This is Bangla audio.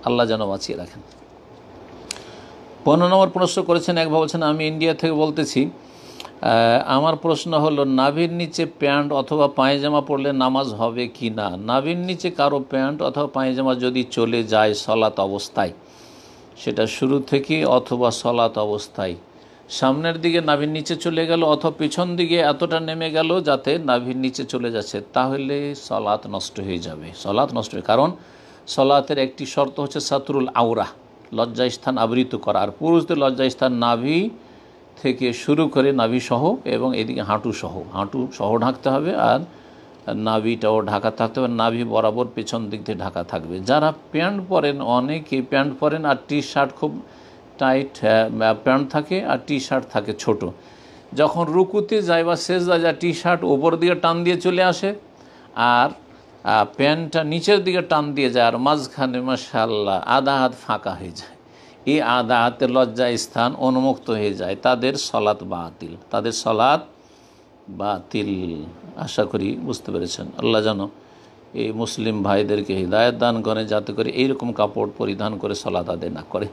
আল্লাহ যেন বাঁচিয়ে রাখেন। 15 নম্বর প্রশ্ন করেছেন এক ভাই, বলছেন আমি ইন্ডিয়া থেকে বলতেছি, আমার প্রশ্ন হলো নাভির নিচে প্যান্ট অথবা পায়জামা পরলে নামাজ হবে কি না? নাভির নিচে কারো প্যান্ট অথবা পায়জামা যদি চলে যায় সলাত অবস্থায়, সেটা শুরু থেকে অথবা সলাত অবস্থায় সামনের দিকে নাভির নিচে চলে গেল অথবা পিছন দিকে এতটা নেমে গেল যাতে নাভির নিচে চলে যাচ্ছে, তাহলে সলাত নষ্ট হয়ে যাবে। সলাত নষ্ট হয়ে, কারণ সলাতের একটি শর্ত হচ্ছে সাতরুল আওরা, লজ্জাস্থান আবৃত করা। আর পুরুষদের লজ্জাস্থান নাভি থেকে শুরু করে নাভি সহ এবং এদিকে হাঁটু সহ ঢাকতে হবে, আর নাভিটাও ঢাকা থাকতে হবে, নাভি বরাবর পেছন দিক দিয়ে ঢাকা থাকবে। যারা প্যান্ট পরেন, অনেকে প্যান্ট পরেন আর টি শার্ট খুব টাইট প্যান্ট থাকে আর টি শার্ট থাকে ছোট, যখন রুকুতে যায় বা সেজদা যায় টি শার্ট ওপর দিকে টান দিয়ে চলে আসে আর প্যান্টটা নিচের দিকে টান দিয়ে যায়, আর মাঝখানে মাশাআল্লাহ আধা হাত ফাঁকা হয়ে যায়। এই আধা হাতের লজ্জা স্থান উন্মুক্ত হয়ে যায়, তাদের সলাত বাতিল, তাদের সলাত বাতিল। আশা করি বুঝতে পেরেছেন। আল্লাহ যেন এই মুসলিম ভাইদেরকে হিদায়াত দান করে যাতে করে এইরকম কাপড় পরিধান করে সলাত আদায় না করে।